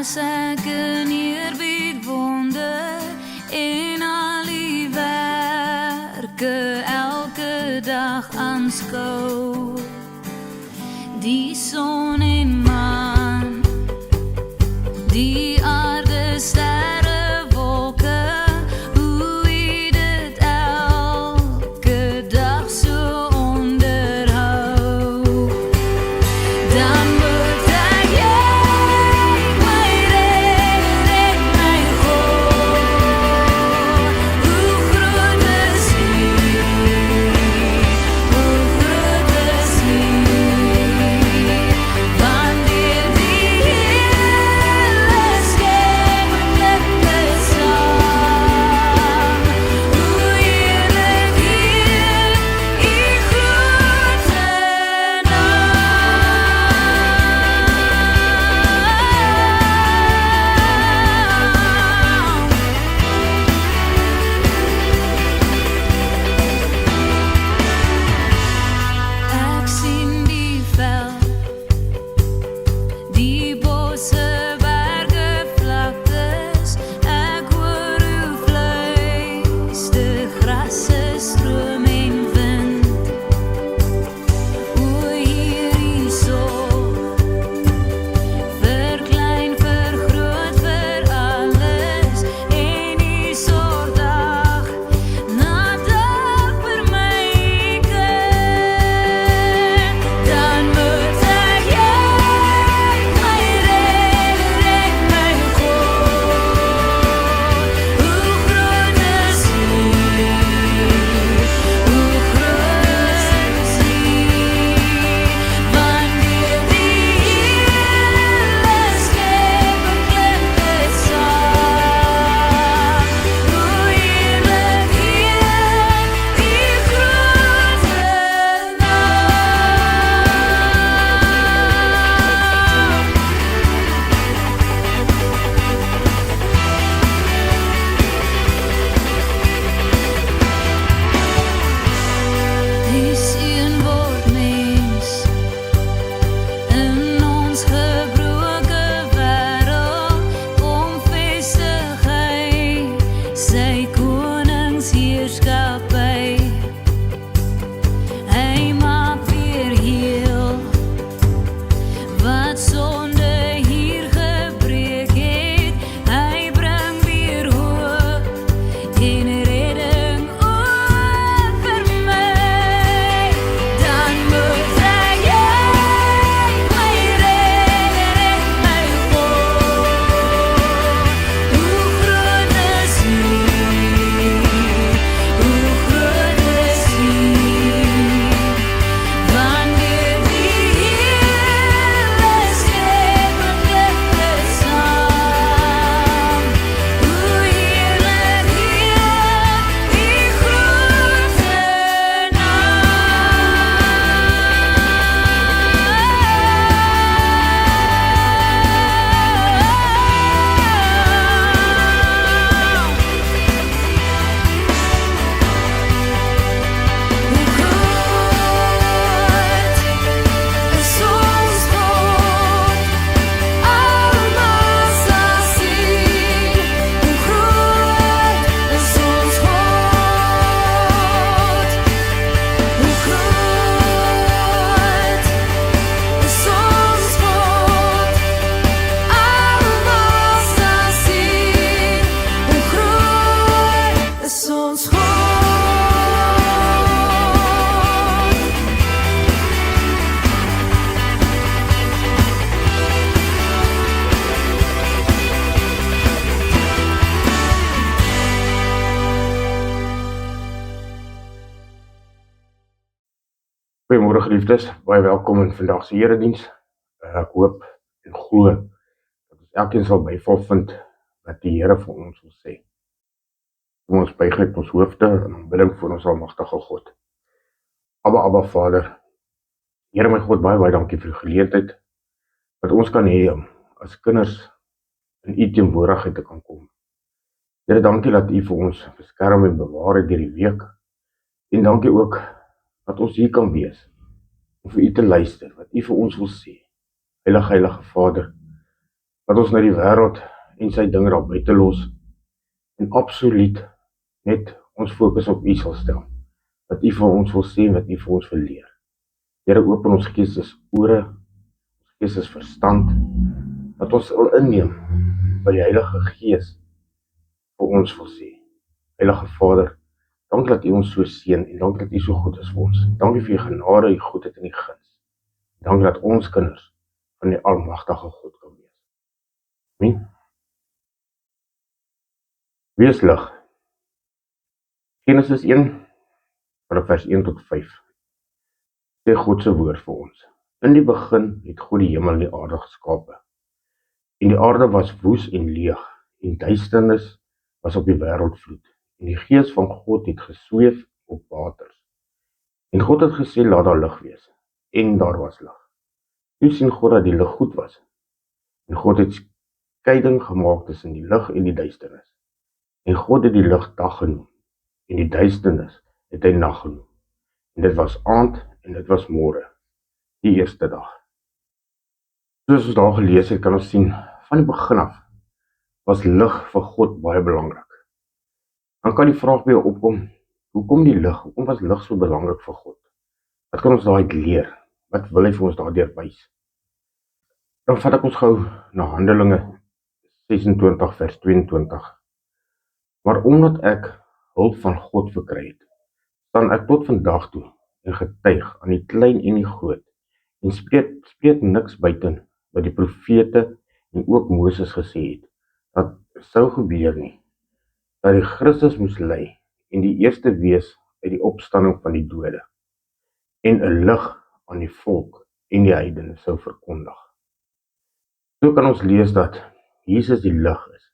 as ek in eerbied wonder en al die werke elke dag aanskou, die son en maan, die aarde, sterre, wolke, hoe U dit elke dag so onderhou, dan moet ek my redder, my God, hoe groot is U, hoe groot is U, wanneer die hele skepping is saam, hoe heerlik hier U grote Ek sien die veld, die bosse, berge, vlaktes, ek hoor hoe fluister grasse, stroom en wind, hoe hier U sorg, vir klein, vir groot, vir alles, en U sorg dag na dag vir my kind, dan moet ek my redder en my God, hoe groot is U, hoe groot is U, wanneer die hele skepping is saam, hoe heerlik hier U grote Die seun word mens in ons gebroke wêreld, kom vestig Hy sy koningsheerskappy, Hy maak weer heel wat sonde hier gebreek het, Hy bring weer hoop en redding oor vir my, dan moet ek my redder en my God, hoe groot is U, hoe groot is U, wanneer die hele skepping is saam, hoe heerlik hier U grote Goeiemôre geliefdes, baie welkom in vandag se erediens. Ek hoop en glo dat ons elkeen sal byval vind wat die Here vir ons wil sê. Kom ons buig net ons hoofde in aanbidding voor ons almagtige God. Abba Vader, Here my God, baie dankie vir die geleentheid wat ons kan hê om as kinders in U teenwoordigheid te kan kom. Here, dankie dat U vir ons beskerm en bewaar het deur die week. En dankie ook dat ons hier kan wees om vir U te luister, wat U vir ons wil sê. Heilige Vader, dat ons na die wêreld en sy dinge daar buite los en absoluut net ons fokus op U sal stel. Wat U vir ons wil sê, wat U vir ons wil leer. Here, open ons geestesore, ons geestesverstand, dat ons sal inneem wat die Heilige Gees vir ons wil sê. Heilige Vader, dankie dat U ons so seën en dankie dat U so goed is vir ons. Dankie vir U genade, U goedheid en U guns. Dankie dat ons kinders van die almagtige God kan wees. Amen. Wees lig. Genesis 1, vanaf vers 1 tot 5. Sê God se woord vir ons. In die begin het God die hemel en die aarde geskape. En die aarde was woes en leeg, en duisternis was op die wêreld vloed. En die gees van God het gesweef op waters. En God het gesê, laat daar lig wees. En daar was lig. Toe sien God dat die lig goed was. En God het skeiding gemaak tussen die lig en die duisternis. En God het die lig dag genoem. En die duisternis het hy nag genoem. En dit was aand en dit was môre, die eerste dag. Soos ons daar gelees het, kan ons sien, van die begin af, was lig vir God baie belangrik. Dan kan die vraag by jou opkom, hoekom die lig? Hoekom was lig so belangrik vir God? Wat kan ons daaruit leer? Wat wil hy vir ons daardeur wys? Dan vat ek ons gou na Handelinge 26 vers 22. Maar omdat ek hulp van God verkry het, staan ek tot vandag toe en getuig aan die klein en die groot en spreek niks buiten wat die profete en ook Moses gesê het, dat sou gebeur nie, dat die Christus moes ly en die eerste wees uit die opstanding van die dode en 'n lig aan die volk en die heidene sou verkondig. So kan ons lees dat Jesus die lig is,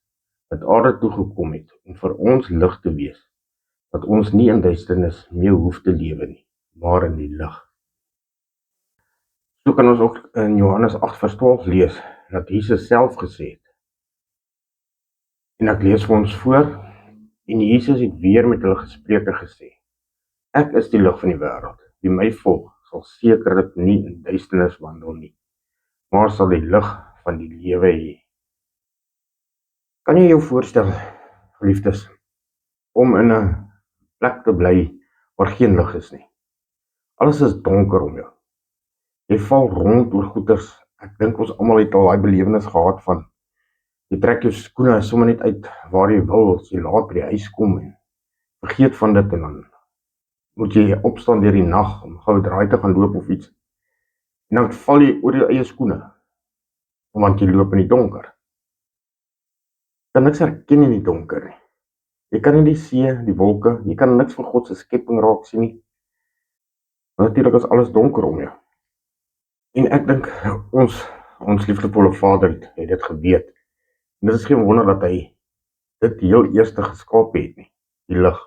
wat aarde toe gekom het om vir ons lig te wees, dat ons nie in duisternis meer hoef te lewe nie, maar in die lig. So kan ons ook in Johannes 8 vers 12 lees, dat Jesus self gesê het. En ek lees vir ons voor, en Jesus het weer met hulle gespreek en gesê, ek is die lig van die wêreld, wie my volg, sal sekerlik nie in duisternis wandel nie, maar sal die lig van die lewe hê. Kan jy jou voorstel, geliefdes, om in 'n plek te bly waar geen lig is nie? Alles is donker om jou. Jy val rond oor goeters. Ek dink ons almal het al daai belewenis gehad van, jy trek jou skoene sommer net uit waar jy wil, as jy laat by die huis kom en vergeet van dit en dan moet jy opstaan deur die nag om gou 'n draai te gaan loop of iets. En dan val jy oor jou eie skoene, want jy loop in die donker. Jy kan niks herken in die donker nie. Jy kan nie die see, die wolke, jy kan niks van God se skepping raak sien nie. Maar natuurlik is alles donker om jou. En ek dink ons liefdevolle Vader het dit geweet. En dit is geen wonder dat hy dit heel eerste geskaap het nie, die lig.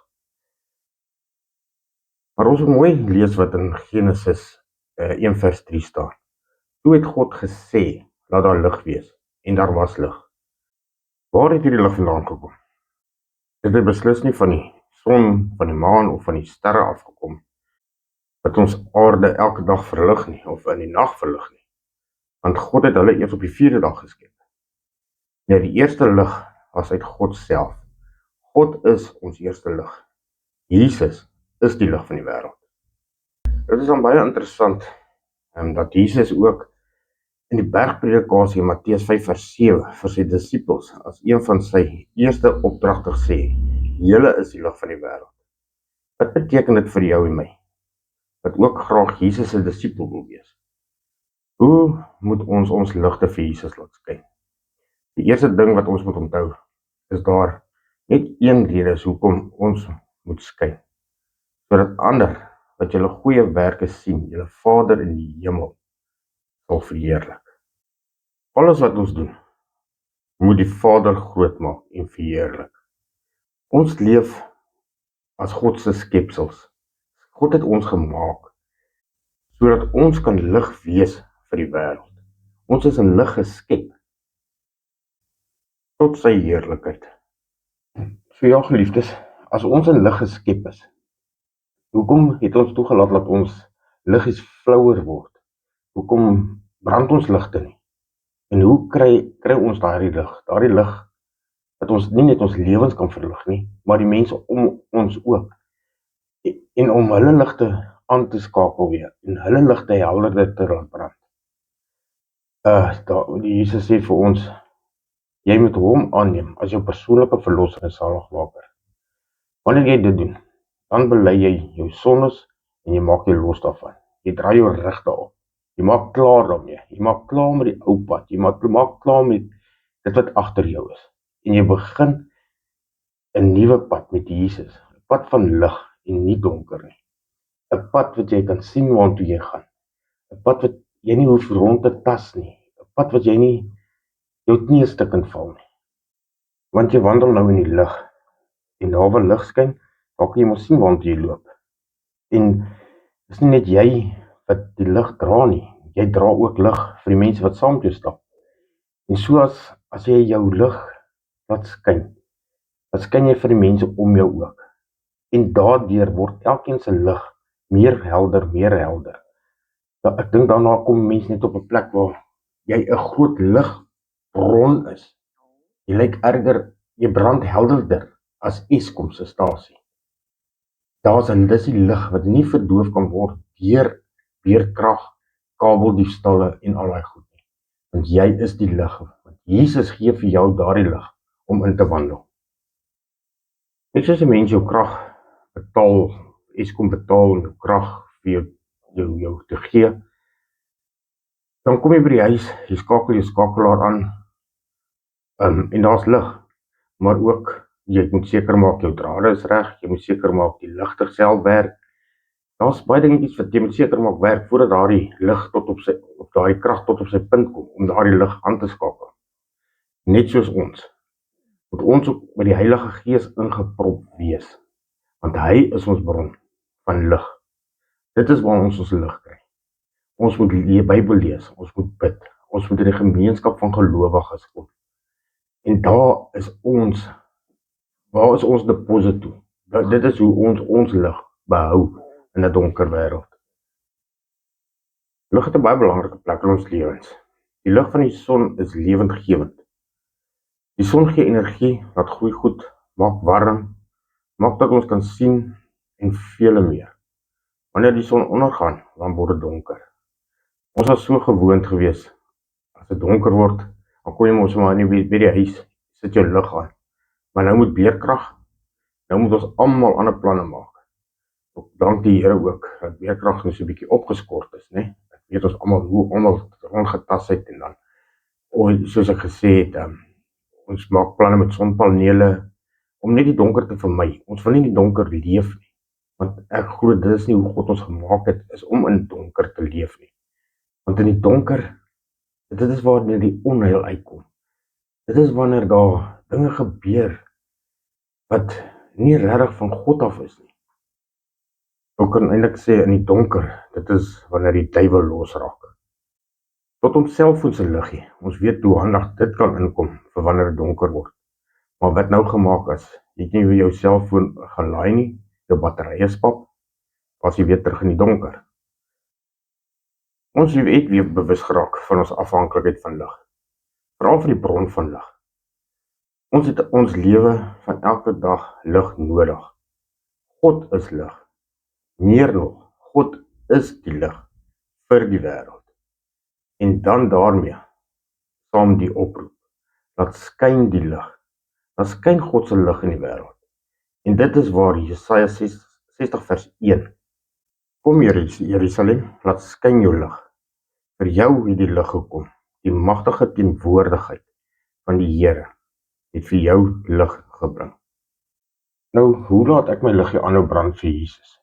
Maar ons moet mooi lees wat in Genesis 1 vers 3 staan. Toe het God gesê, laat daar lig wees, en daar was lig. Waar het hierdie lig vandaan gekom? Dit het beslis nie van die son, van die maan of van die sterre afgekom, dat ons aarde elke dag verlig nie, of in die nag verlig nie. Want God het hulle eers op die 4de dag geskep. Nee, die eerste lig was uit God self. God is ons eerste lig. Jesus is die lig van die wêreld. Dit is dan baie interessant, dat Jesus ook in die bergpredikasie in Matteus 5 vers 7 vir sy disippels, as een van sy eerste opdragte sê, julle is die lig van die wêreld. Wat beteken dit vir jou en my? Dat ook graag Jesus se disipel wil wees. Hoe moet ons ligte vir Jesus laat skyn? Die eerste ding wat ons moet onthou, is daar net een rede is hoekom ons moet skyn. Sodat ander wat julle goeie werke sien, julle Vader in die hemel sal verheerlik. Alles wat ons doen, moet die Vader groot maak en verheerlik. Ons leef as God se skepsels. God het ons gemaak, sodat ons kan lig wees vir die wêreld. Ons is in lig geskep, tot sy heerlikheid. So ja, geliefdes, as ons in lig geskep is, hoekom het ons toegelaat dat ons liggies flouer word? Hoekom brand ons ligte nie? En hoe kry ons daardie lig? Daardie lig dat ons nie net ons lewens kan verlig nie, maar die mense om ons ook. En om hulle ligte aan te skakel weer, en hulle ligte helderder te laat brand. Die Jesus sê vir ons, jy moet hom aanneem as jou persoonlike verlosser en saligmaker. Wanneer jy dit doen, dan bely jy jou sondes en jy maak jou los daarvan. Jy draai jou rug daarop. Jy maak klaar daarmee. Jy maak klaar met die ou pad. Jy maak klaar met dit wat agter jou is. En jy begin 'n nuwe pad met Jesus. 'n Pad van lig en nie donker nie. 'n Pad wat jy kan sien waartoe jy gaan. 'n Pad wat jy nie hoef rond te tas nie. 'n Pad wat jy nie jou knie stukkend val nie. Want jy wandel nou in die lig. En daar waar lig skyn, daar kan jy mos sien waartoe jy loop. En dis nie net jy wat die lig dra nie. Jy dra ook lig vir die mense wat saam met jou stap. En so as jy jou lig laat skyn, dan skyn jy vir die mense om jou ook. En daardeur word elkeen se lig meer helder. Ek dink daarna kom mense net op 'n plek waar jy 'n groot ligbron is. Jy lyk erger, jy brand helderder as Eskom se stasie. Dis die lig wat nie verdoof kan word deur weerkrag, kabeldiefstalle en al daai goed nie. Want jy is die lig. Want Jesus gee vir jou daardie lig om in te wandel. Net soos 'n mens jou krag betaal, Eskom betaal om jou krag vir jou te gee, dan kom jy by die huis, jy skakel jou skakelaar aan, en daar's lig, maar ook jy moet seker maak jou drade is reg, jy moet seker maak die ligter self werk. Daar's baie dingetjies wat jy moet seker maak werk voordat daardie lig of daardie krag tot op sy punt kom om daardie lig aan te skakel. Net soos ons moet ons ook met die Heilige Gees ingeprop wees, want hy is ons bron van lig. Dit is waar ons lig kry. Ons moet die Bybel lees, ons moet bid, ons moet in die gemeenskap van gelowiges kom. En waar is ons deposit toe? Dit is hoe ons lig behou in 'n donker wêreld. Lig het 'n baie belangrike plek in ons lewens. Die lig van die son is lewendgewend. Die son gee energie, laat groei goed, maak warm, maak dat ons kan sien en vele meer. Wanneer die son ondergaan, dan word dit donker. Ons was so gewoond gewees, as dit donker word, dan kon jy mos maar nie by die huis, sit jou lig aan. Maar nou met beerkrag, nou moet ons almal ander planne maak. Dank die Here ook, dat beerkrag nou so 'n bietjie opgeskort is, né? Ek weet ons almal hoe almal rondgetas het en dan, soos ek gesê het, ons maak planne met sonpanele, om net die donker te vermy. Ons wil nie die donker leef nie, want ek glo dit is nie hoe God ons gemaak het, is om in donker te leef nie. Want in die donker, dit is wanneer die onheil uitkom. Dit is wanneer daar dinge gebeur, wat nie regtig van God af is nie. Ek kan eintlik sê in die donker, dit is wanneer die duiwel losraak. Tot ons selfoon se liggie, ons weet hoe handig dit kan inkom vir wanneer dit donker word. Maar wat nou gemaak is, jy het nie weer jou selfoon gelaai nie, jou batterye spap, as jy weer terug in die donker. Ons het weer bewus geraak van ons afhanklikheid van lig, veral van die bron van lig. Ons het ons lewe van elke dag lig nodig. God is lig. Meer nog, God is die lig vir die wêreld. En dan daarmee, saam die oproep, laat skyn die lig. Dan skyn God se lig in die wêreld. En dit is waar Jesaja 60 vers 1. Kom Jerusalem, laat skyn jou lig. Vir jou het die lig gekom. Die magtige teenwoordigheid van die Here het vir jou lig gebring. Nou, hoe laat ek my liggie aanhou brand vir Jesus,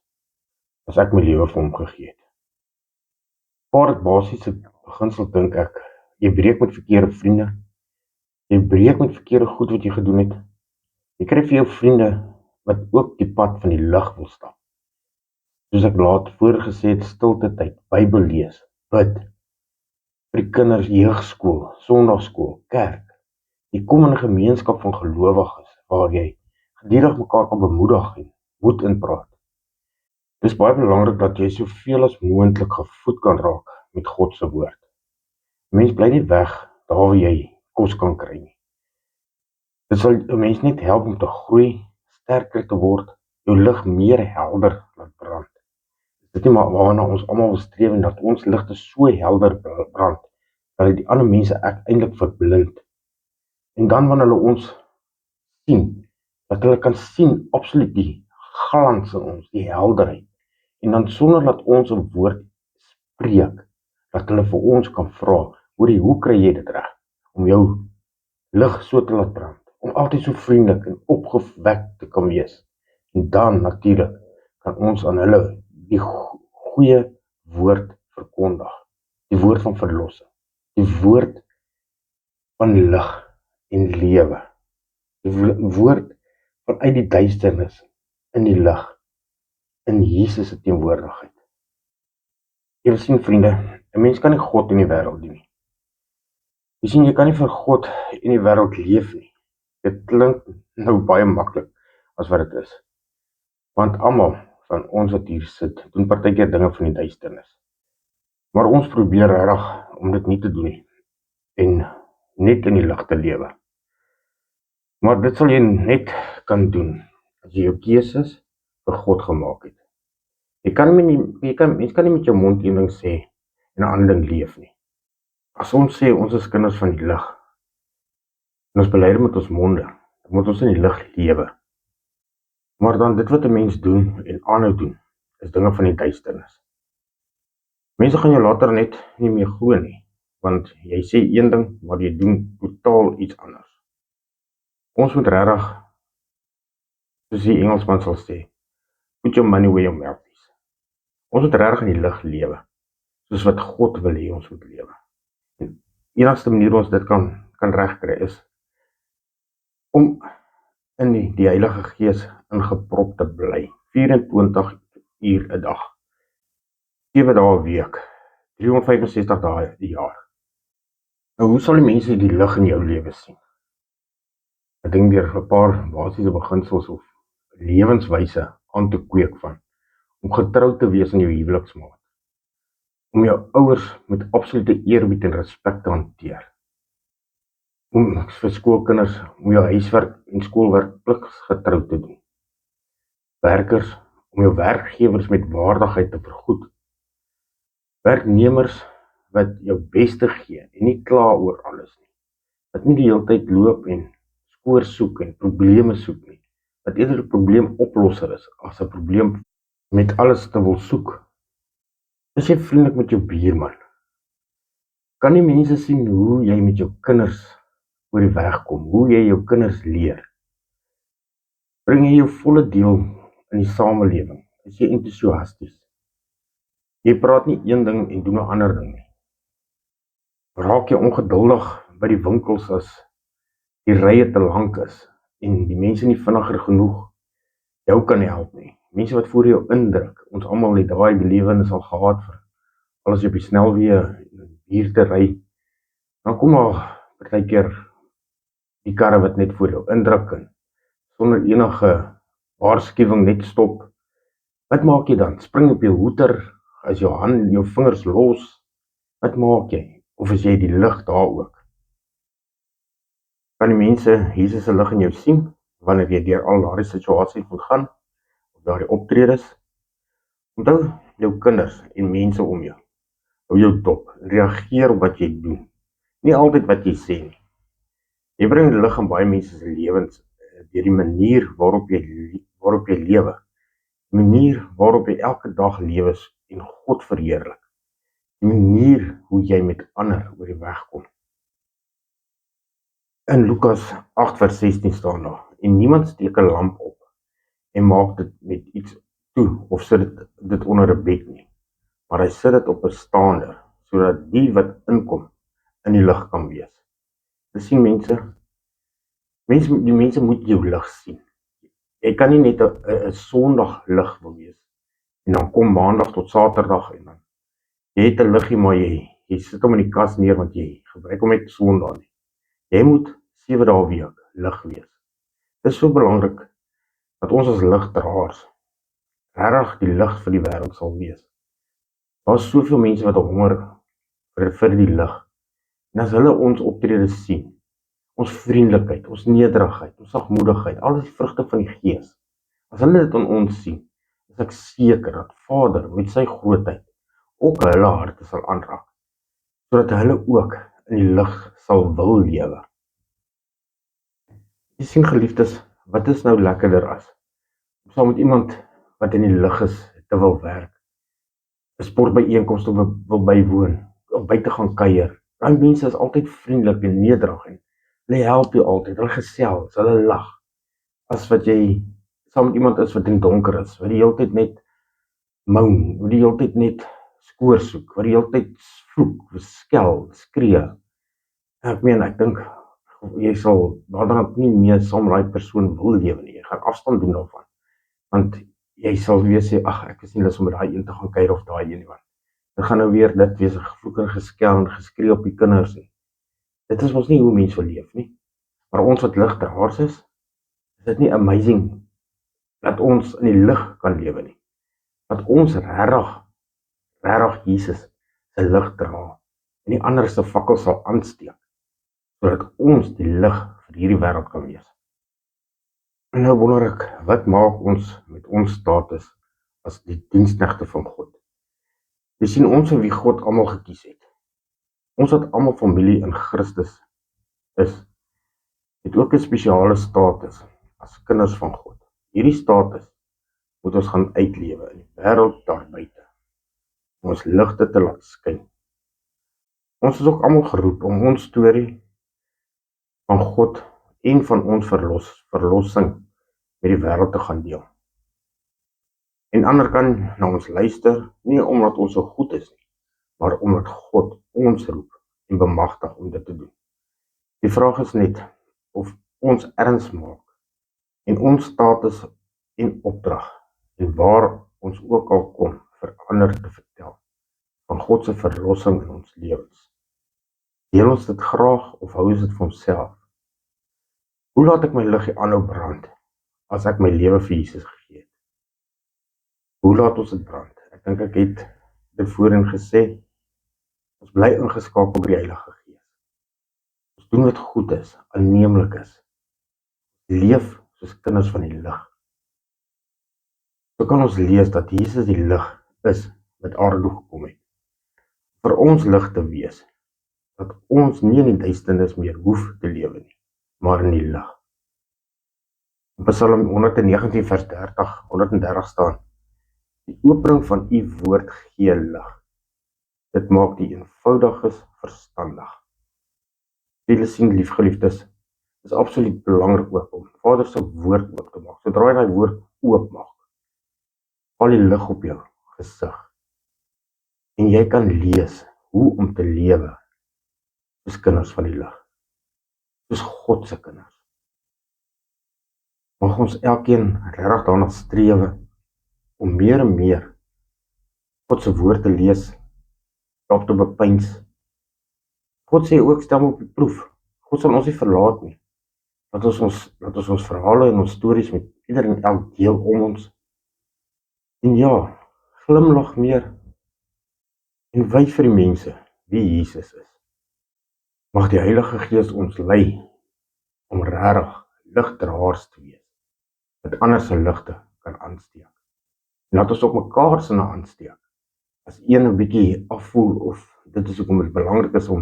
as ek my lewe vir hom gegee het? Paar basiese beginsel dink ek, jy breek met verkeerde vriende, jy breek met verkeerde goed wat jy gedoen het, jy kry vir jou vriende wat ook die pad van die lig wil stap. Soos ek laat voorgesê het, stilte tyd, Bybel lees, bid, vir die kinders, jeugskool, sondagskool, kerk. Jy kom in 'n gemeenskap van gelowiges, waar jy gedurig mekaar kan bemoedig en moed inpraat. Dit is baie belangrik dat jy soveel as moontlik gevoed kan raak met God se woord. Mens bly nie weg daar waar jy kos kan kry nie. Dit sal 'n mens net help om te groei, sterker te word, jou lig meer helder laat brand. Dit is maar waarna ons almal wil streef en dat ons ligte so helder brand, dat dit die ander mense eintlik verblind. En dan wanneer hulle ons sien, dat hulle kan sien absoluut die glans in ons, die helderheid. En dan sonder dat ons 'n woord spreek, dat hulle vir ons kan vra, hoorie, hoe kry jy dit reg om jou lig so te laat brand, om altyd so vriendelik en opgewek te kan wees. En dan natuurlik kan ons aan hulle die goeie woord verkondig, die woord van verlossing, die woord van lig en lewe, die woord vanuit die duisternis in die lig, in Jesus se teenwoordigheid. Jy sien vriende, 'n mens kan nie God in die wêreld dien nie. Jy sien, jy kan nie vir God in die wêreld leef nie. Dit klink nou baie maklik as wat dit is. Want almal van ons wat hier sit, doen partykeer dinge van die duisternis. Maar ons probeer regtig om dit nie te doen nie en net in die lig te lewe. Maar dit sal jy net kan doen as jy jou keuses vir God gemaak het. Mens kan nie met jou mond een ding sê en 'n ander ding leef nie. As ons sê ons is kinders van die lig en ons bely dit met ons monde, dan moet ons in die lig lewe. Maar dan dit wat 'n mens doen en aanhou doen, is dinge van die duisternis. Mense gaan jou later net nie meer glo nie, want jy sê een ding, maar jy doen totaal iets anders. Ons moet regtig, soos die Engelsman sal sê, put your money where your mouth is. Ons moet regtig in die lig lewe, soos wat God wil hê ons moet lewe. En die enigste manier ons dit kan regkry is om in die Heilige Gees ingeprop te bly, 24 uur 'n dag, 7 dae 'n week, 365 dae 'n jaar. Nou, hoe sal die mense die lig in jou lewe sien? Ek dink deur 'n paar basiese beginsels of lewenswyse aan te kweek van, om getrou te wees aan jou huweliksmaat, om jou ouers met absolute eerbied en respek te hanteer, om vir skoolkinders, om jou huiswerk en skoolwerk pligsgetrou te doen, werkers, om jou werkgewers met waardigheid te vergoed, werknemers wat jou beste gee en nie kla oor alles nie, wat nie die hele tyd loop en skoor soek en probleme soek nie, wat eerder 'n probleemoplosser is as 'n probleem met alles te wil soek. Is jy vriendelik met jou buurman? Kan die mense sien hoe jy met jou kinders oor die weg kom, hoe jy jou kinders leer? Bring jy jou volle deel in die samelewing? Is jy entoesiasties? Jy praat nie een ding en doen 'n ander ding nie. Raak jy ongeduldig by die winkels as die rye te lank is en die mense nie vinniger genoeg jou kan help nie. Mense wat voor jou indruk, ons almal het daai belewenis al gehad vir alles op die snelweë hier te ry, dan kom maar partykeer die karre wat net voor jou indruk en sonder enige waarskuwing net stop. Wat maak jy dan? Spring op jou hoeter, as jou vingers los, wat maak jy? Of is jy die lig daar ook? Kan die mense Jesus se lig in jou sien, wanneer jy deur al daardie situasies moet gaan, of daardie optredes? Onthou jou kinders en mense om jou, hou jou dop, reageer op wat jy doen, nie altyd wat jy sê nie. Jy bring lig in baie mense se lewens, deur die manier waarop jy lewe, die manier waarop jy elke dag lewe en God verheerlik, die manier hoe jy met ander oor die weg kom. In Lukas 8 vers 16 staan daar, en niemand steek 'n lamp op en maak dit met iets toe of sit dit onder 'n bed nie, maar hy sit dit op 'n staander, sodat die wat inkom in die lig kan wees. Dis sien die mense moet jou lig sien. Jy kan nie net 'n Sondag lig wil wees en dan kom Maandag tot Saterdag en dan jy het 'n liggie, maar jy sit hom in die kas neer want jy gebruik hom net Sondag nie. Jy moet 7 dae 'n week lig wees. Dit is so belangrik dat ons as ligdraers regtig die lig vir die wêreld sal wees. Daar is soveel mense wat honger vir die lig. En as hulle ons optrede sien, ons vriendelikheid, ons nederigheid, ons sagmoedigheid, alles die vrugte van die Gees, as hulle dit aan ons sien, is ek seker dat Vader met sy grootheid ook hulle harte sal aanraak, sodat hulle ook in die lig sal wil lewe. Jy sien geliefdes, wat is nou lekkerder as om saam met iemand wat in die lig is te wil werk, 'n sportbyeenkoms te wil bywoon, of buite gaan kuier. Daai mense is altyd vriendelik en nederig en hulle help jou altyd, hulle gesels, hulle lag, as wat jy saam met iemand is wat in donker is, wat die hele tyd net moan, wat die hele tyd net skoor soek, wat die hele tyd vloek, skel, skree. Ek meen, ek dink jy sal naderhand nie meer saam met daai persoon wil lewe nie. Jy gaan afstand doen daarvan, want jy sal weer sê, ag, ek is nie lus om met daai een te gaan kuier of daai een nie, want dit gaan nou weer dit wees, gevloek en geskel en geskree op die kinders nie. Dit is mos nie hoe mense wil leef nie. Maar ons wat ligdraers is dit nie amazing dat ons in die lig kan lewe nie. Dat ons regtig Jesus se lig dra en die ander se fakkel sal aansteek, sodat ons die lig vir hierdie wêreld kan wees. En nou wonder ek, wat maak ons met ons status as die diensknegte van God? Jy sien, ons vir wie God almal gekies het. Ons wat almal familie in Christus is, het ook 'n spesiale status as kinders van God. Hierdie status moet ons gaan uitlewe in die wêreld daar buite, om ons ligte te laat skyn. Ons is ook almal geroep om ons storie van God en van ons verlossing met die wêreld te gaan deel. En ander kan na ons luister, nie omdat ons so goed is nie, maar omdat God ons roep en bemagtig om dit te doen. Die vraag is net of ons erns maak en ons status en opdrag en waar ons ook al kom vir ander te vertel van God se verlossing in ons lewens. Deel ons dit graag of hou ons dit vir onsself? Hoe laat ek my liggie aanhou brand as ek my lewe vir Jesus gegee het? Hoe laat ons dit brand? Ek dink ek het dit voorheen gesê, ons bly ingeskakel by die Heilige Gees. Ons doen wat goed is, aanneemlik is. Leef soos kinders van die lig. So kan ons lees dat Jesus die lig is wat aarde toe gekom het. Vir ons lig te wees, dat ons nie in die duisternis meer hoef te lewe nie, maar in die lig. In Psalm 119 vers 130 staan, die opening van u woord gee lig. Dit maak die eenvoudiges verstandig. Julle sien, liefgeliefdes, is absoluut belangrik ook om Vader se woord oop te maak. Sodra jy daai woord oop maak, val die lig op jou gesig. En jy kan lees hoe om te lewe soos kinders van die lig. Soos God se kinders. Mag ons elkeen regtig daarna strewe om meer en meer God se woord te lees, daarop te bepeins. God sê ook, stel my op die proef. God sal ons nie verlaat nie. Laat ons ons verhale en ons stories met ieder en elk deel om ons. En ja, glimlag meer en wys vir die mense wie Jesus is. Mag die Heilige Gees ons lei om regtig ligdraers te wees, wat ander se ligte kan aansteek. En laat ons ook mekaar se aansteek. As een 'n bietjie afvoel, of dit is hoekom dit belangrik is om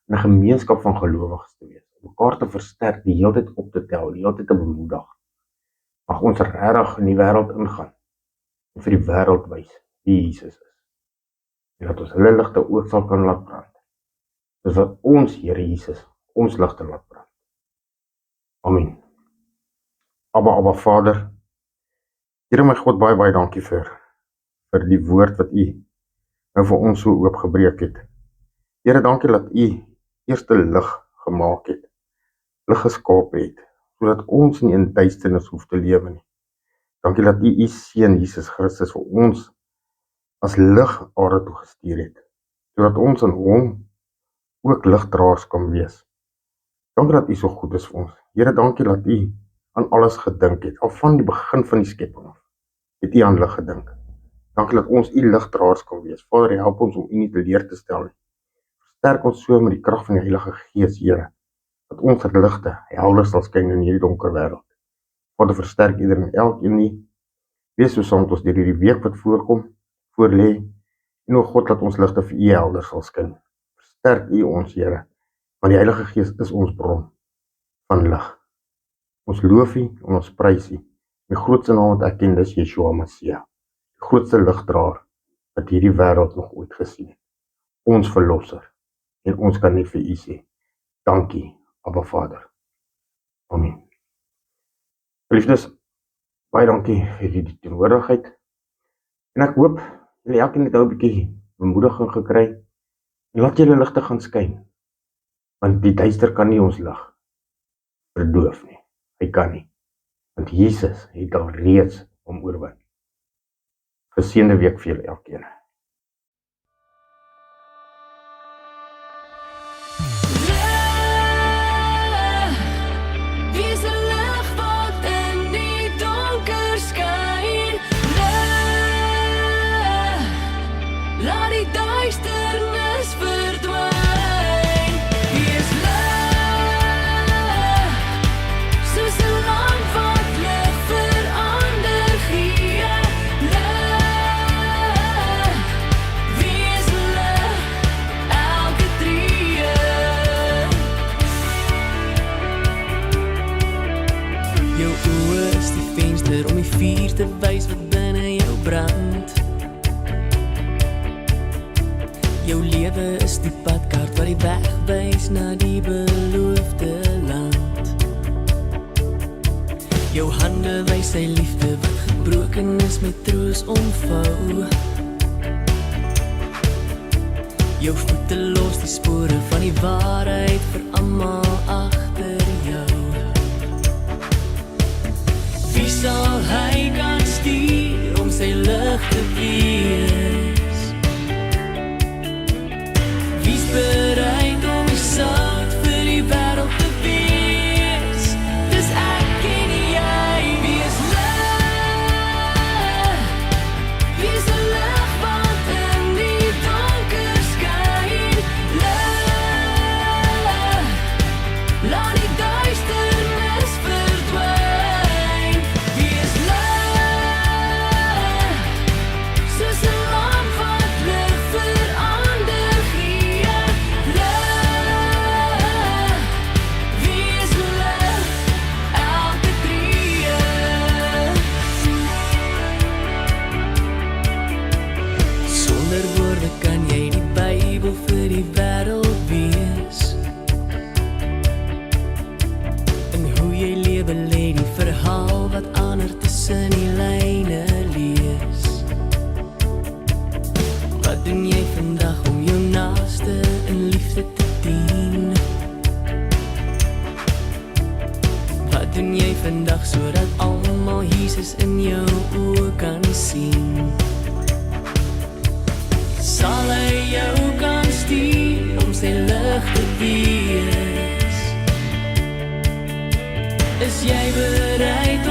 in 'n gemeenskap van gelowiges te wees, om mekaar te versterk, die hele tyd op te tel, die hele tyd te bemoedig. Mag ons regtig in die wêreld ingaan en vir die wêreld wys wie Jesus is. En dat ons hulle ligte ook sal kan laat brand, soos wat ons Here Jesus ons ligte laat brand. Amen. Abba Vader, Here my God, baie dankie vir die woord wat u nou vir ons so oopgebreek het. Here, dankie dat u eerste lig gemaak het, lig geskaap het, sodat ons nie in duisternis hoef te lewe nie. Dankie dat u seun Jesus Christus vir ons as lig aarde toe gestuur het, sodat ons in hom ook ligdraers kan wees. Dankie dat u so goed is vir ons. Here, dankie dat u aan alles gedink het, al van die begin van die skepping af, het u aan lig gedink. Dankie dat ons u ligdraers kan wees. Vader, help ons om u nie teleur te stel nie. Sterk ons so met die krag van die Heilige Gees, Here, dat ons ligte helder sal skyn in hierdie donker wêreld. Vader, versterk ieder en elkeen nie. Wees so saam met ons deur hierdie week wat voorlê, en o God, laat ons ligte vir U helder sal skyn. Versterk U ons, Here, want die Heilige Gees is ons bron van lig. Ons loof U en ons prys U. Die grootste naam wat ek ken, dis Yeshua Messia, die grootste ligdraer wat hierdie wêreld nog ooit gesien het. Ons verlosser. En ons kan net vir U sê, dankie, Abba Vader. Amen. Liefdes, baie dankie vir die teenwoordigheid. En ek hoop, julle elkeen het nou 'n bietjie bemoediging gekry. En laat julle ligte gaan skyn. Want die duister kan nie ons lig verdoof nie. Hy kan nie. Want Jesus het al reeds hom oorwin. Geseënde week vir julle elkeen. Wees 'n lig wat in die donker skyn. Laat die duisternis verdwyn. Wees lig, soos 'n lamp wat lig verander gee. Lig, wees lig, elke tree. Jou oë is die venster om die vuur te wys wat binne jou brand. Jou lewe is die padkaart wat die weg wys na die beloofde land. Jou hande wys sy liefde wat gebroken is met troos omvou. Jou voete los die spore van die waarheid vir almal agter jou. Wie sal hy kan stuur om sy lig te wees? Wie's bereid om die sout vir die wêreld te wees? Dis ek en jy. Wees lig, wees 'n lig wat in die donker skyn. Lig, laat die duisternis verdwyn. Wees lig, soos 'n lamp wat lig verander gee. Lig, wees lig, elke tree. Sonder woorde kan jy die Bybel vir die wêreld wees. En hoe jy lewe lê die verhaal wat ander tussen die lyne lees. Wat doen jy vandag om jou naaste in liefde te dien? Wat doen jy vandag sodat almal Jesus in jou oë kan sien? Sal hy jou kan stuur om sy lig te wees? Is jy bereid